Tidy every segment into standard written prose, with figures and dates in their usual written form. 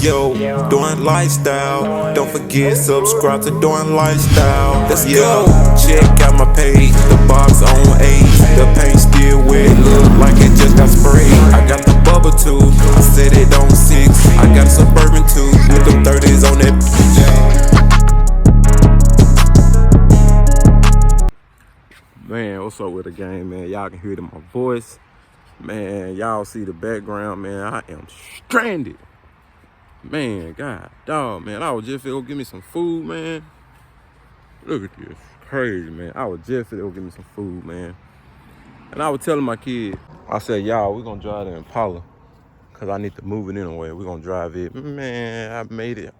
Yo, Doink lifestyle. Don't forget, subscribe to Doink lifestyle. Let's go. Check out my page, the box on 8. The paint still wet, look like it just got sprayed. I got the bubble too, I set it on 6. I got a Suburban too, with them 30s on that. Man, what's up with the game, man? Y'all can hear it in my voice. Man, y'all see the background, man. I am stranded. Man, god dog, man. I was just finna go get me some food, man. Look at this. Crazy, man. I was just finna go get me some food, man. And I was telling my kid, I said, y'all, we're gonna drive the Impala. Cause I need to move it anyway. We're gonna drive it. Man, I made it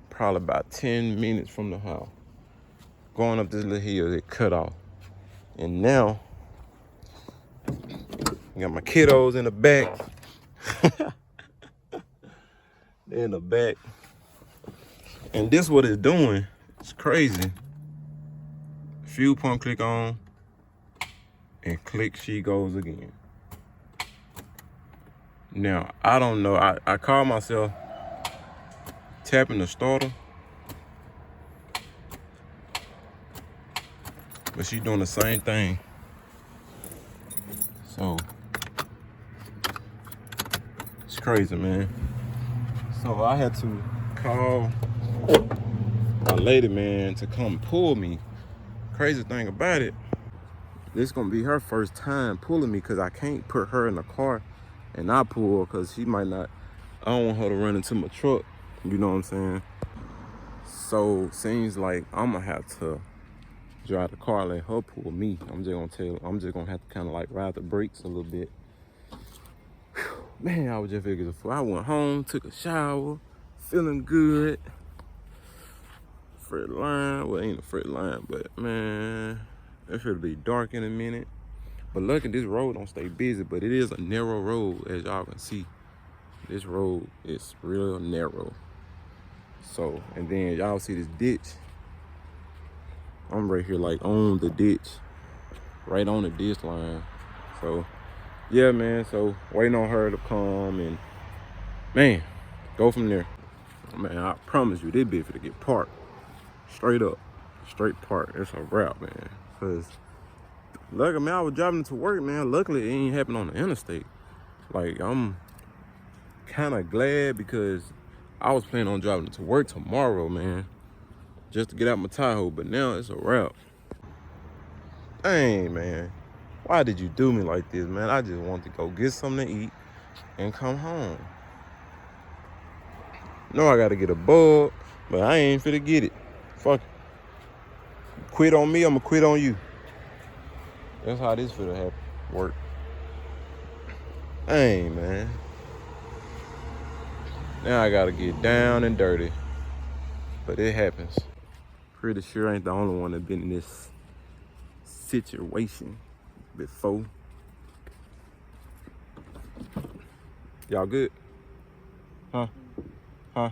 probably about 10 minutes from the house. Going up this little hill, it cut off. And now, I got my kiddos in the back. They're in the back. And this what it's doing. It's crazy. Fuel pump click on. And click, she goes again. Now, I don't know. I call myself tapping the starter. But she doing the same thing. So, it's crazy, man. So I had to call my lady, man, to come pull me. Crazy thing about it, this gonna be her first time pulling me because I can't put her in the car and I pull because she might not, I don't want her to run into my truck, you know what I'm saying? So seems like I'm gonna have to drive the car and let her pull me. I'm just gonna have to kind of like ride the brakes a little bit. Whew, man, I was just figuring I went home, took a shower, feeling good. Fret line, well, ain't a fret line, but man, it should be dark in a minute. But luckily this road don't stay busy, but it is a narrow road, as y'all can see. This road is real narrow. So, and then y'all see this ditch. I'm right here like on the ditch, right on the ditch line. So, yeah, man, so waiting on her to come and, man, go from there. Man, I promise you, this bitch finna get parked. Straight up, straight park. It's a wrap, man. Cause, luckily, man, I was driving to work, man. Luckily, it ain't happening on the interstate. Like, I'm kind of glad because I was planning on driving to work tomorrow, man, just to get out my Tahoe. But now it's a wrap. Dang, man, why did you do me like this, man? I just want to go get something to eat and come home. No, I gotta get a bug, but I ain't finna get it. Fuck it. Quit on me, I'ma quit on you. That's how this finna happen. Work. Dang, man. Now I gotta get down and dirty. But it happens. Pretty sure I ain't the only one that been in this situation before. Y'all good? Huh? Huh?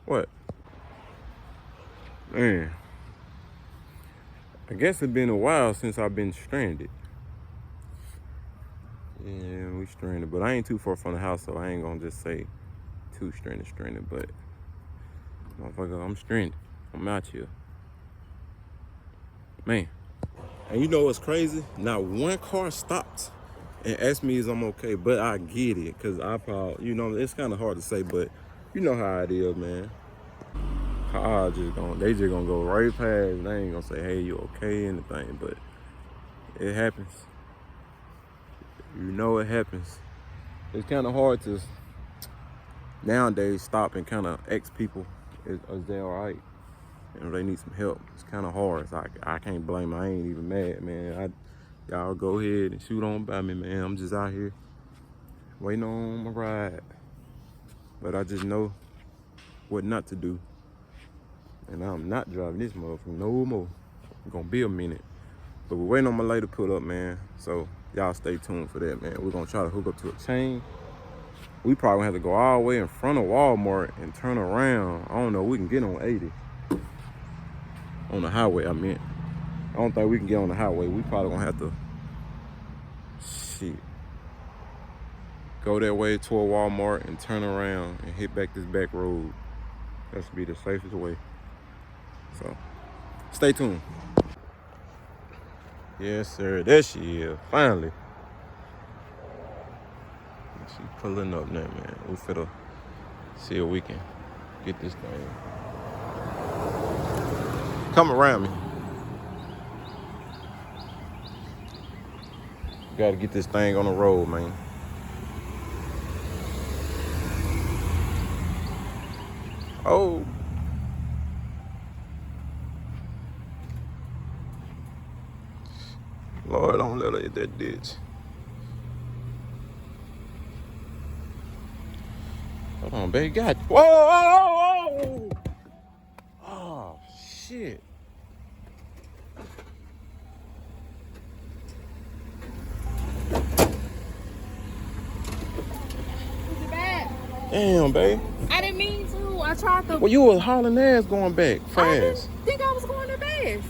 What? Man, I guess it's been a while since I've been stranded. Yeah, we stranded, but I ain't too far from the house, so I ain't gonna just say too stranded, but motherfucker, I'm stranded. I'm out here. Man, and you know what's crazy? Not one car stopped and asked me if I'm okay, but I get it, cause I probably, you know, it's kind of hard to say, but you know how it is, man. They just gonna go right past. They ain't gonna say, hey, you okay, anything, but it happens. You know it happens. It's kind of hard to nowadays stop and kind of ask people, is they all right? You know, they need some help. It's kind of hard. So I can't blame them. I ain't even mad, man. Y'all go ahead and shoot on by me, man. I'm just out here waiting on my ride. But I just know what not to do. And I'm not driving this motherfucker no more. It's gonna be a minute. But we're waiting on my lady to pull up, man. So y'all stay tuned for that, man. We're gonna try to hook up to a chain. We probably gonna have to go all the way in front of Walmart and turn around. I don't know, we can get on 80. On the highway, I meant. I don't think we can get on the highway. We probably gonna have to, shit. go that way toward Walmart and turn around and hit back this back road. That should be the safest way. So, stay tuned. Yes, sir. There she is. Finally. She pulling up now, man. We finna see if we can get this thing. Come around me. Gotta get this thing on the road, man. Oh. Lord, don't let her hit that ditch. Hold on, baby. God. Whoa, whoa, whoa, whoa. Oh, shit. Damn, babe. I didn't mean to. I tried to. Well, you was hauling ass going back fast. I didn't think I was going that fast.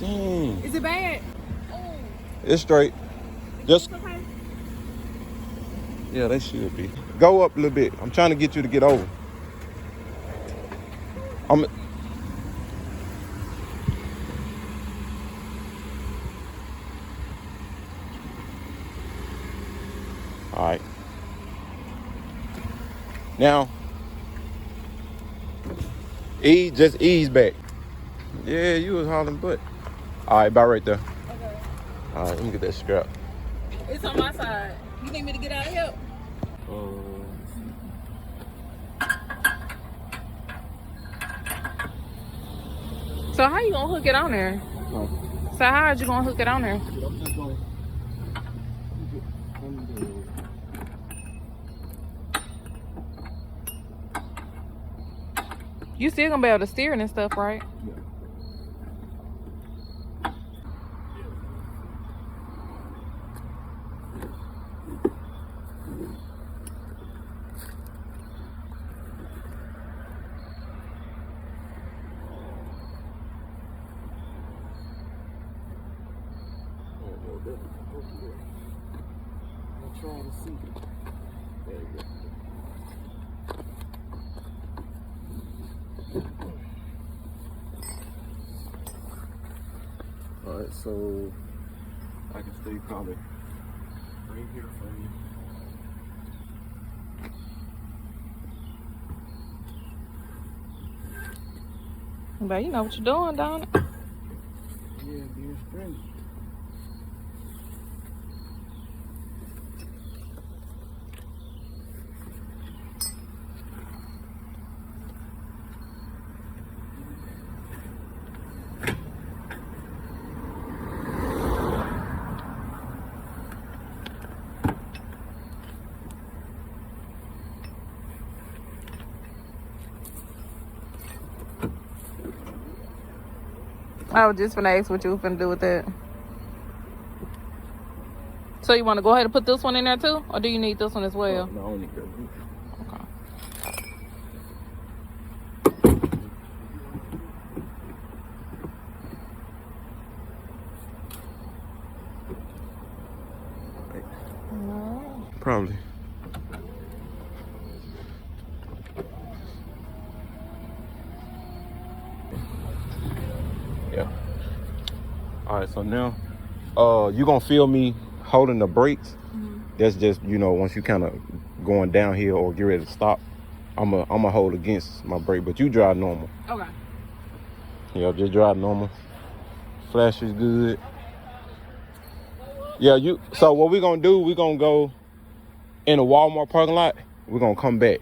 Dang. Is it bad? Oh. It's straight. Just. Okay. Yeah, they should be. Go up a little bit. I'm trying to get you to get over. All right. Now, just ease back. Yeah, you was hauling butt. All right, about right there. Okay. All right, let me get that strap. It's on my side. You need me to get out of here? So how you gonna hook it on there? No. So how are you gonna hook it on there? You still gonna be able to steer it and stuff, right? Yeah. I'm trying to see. There you go. Alright, so I can stay probably right here from you. But you know what you're doing, don't it? Yeah, being straight. I was just gonna ask what you were finna do with that. So you want to go ahead and put this one in there too, or do you need this one as well? No, I don't need that. Okay. Probably. Yeah. All right, so now you gonna feel me holding the brakes. That's just, you know, once you kind of going downhill or get ready to stop, I'm a hold against my brake, but you drive normal. Okay. Yeah, just drive normal. Flash is good. Yeah, so what we're gonna do, we're gonna go in a Walmart parking lot. We're gonna come back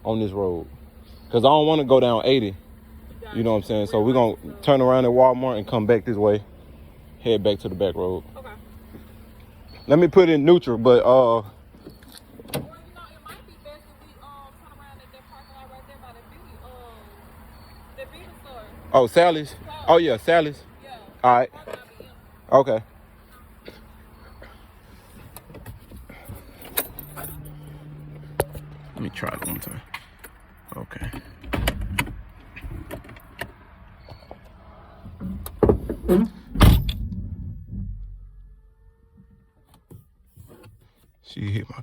on this road because I don't want to go down 80. You know what I'm saying? So we're gonna turn around at Walmart and come back this way, head back to the back road. Okay. Let me put it in neutral, but Or, you know, it might be best if we turn around at that parking lot right there by the beauty store. oh, Sally's. Oh yeah, Sally's. Yeah. All right. Okay. Let me try it one time. Okay.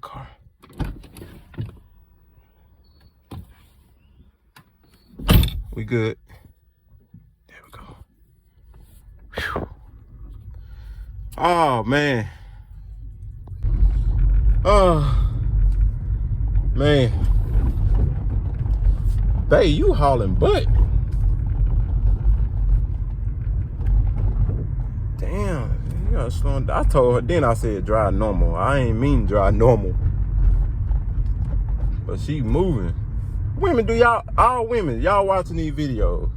car. We good. There we go. Whew. Oh, man. Oh, man. Bae, you hauling butt. Damn, you gotta slow down. I told her, then I said drive normal. I ain't mean drive normal. But she moving. Women, do y'all, all women, y'all watching these videos,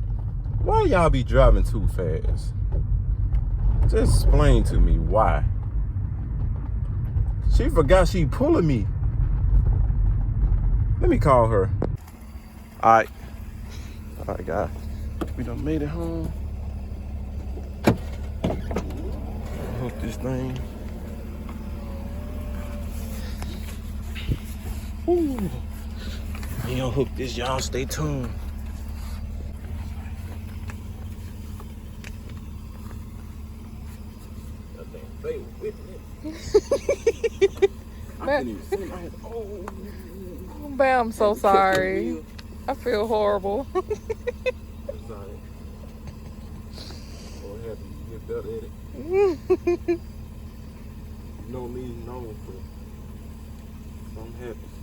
why y'all be driving too fast? Just explain to me why. She forgot she pulling me. Let me call her. All right, guys. We done made it home. Hook this thing. Ooh. We gonna hook this, y'all. Stay tuned. That thing failed with it. I couldn't even see my head. Oh. Bae, I'm so sorry. I feel horrible. That's all right. What happened? You get better at it. You know me, know, but something happens.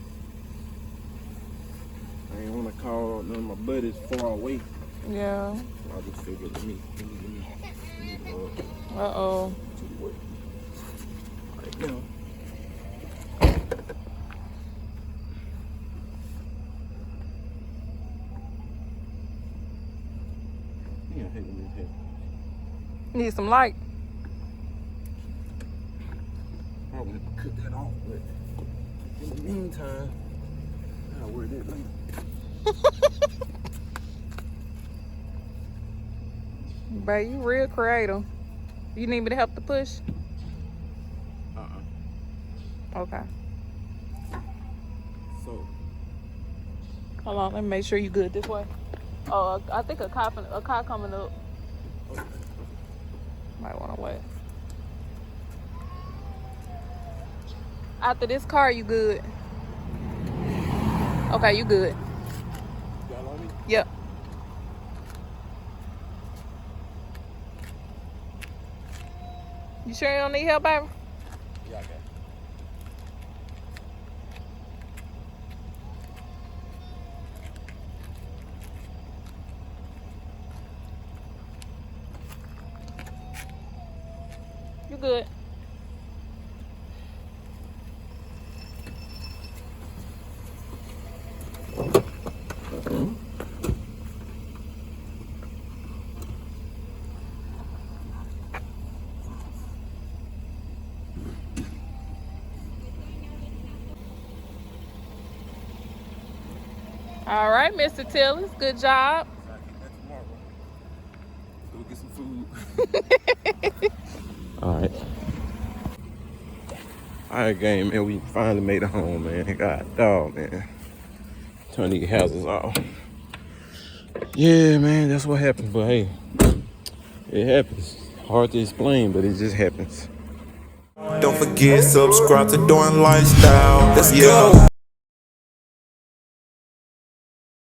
I ain't want to call none of my buddies far away. Yeah. So I just figured, let me Uh-oh. to the work. Right now. Yeah, hey, let me hit. Need some light. Probably cut that off, but in the meantime, I'll worry that later. Bae, you real creative. You need me to help to push? Okay. So, hold on, let me make sure you good this way. Oh, I think a car coming up. okay. Might want to wait. After this car, you good. Okay, you good. Y'all on me? Yep. You sure you don't need help, baby? Yeah, I got it. You good. All right, Mr. Tillers, good job. I'll get that tomorrow. Go get some food. All right. All right, gang, man. We finally made it home, man. God dog, man. Turn these houses off. Yeah, man, that's what happens. But hey, it happens. Hard to explain, but it just happens. Don't forget, subscribe to Doink Lifestyle. Let's go.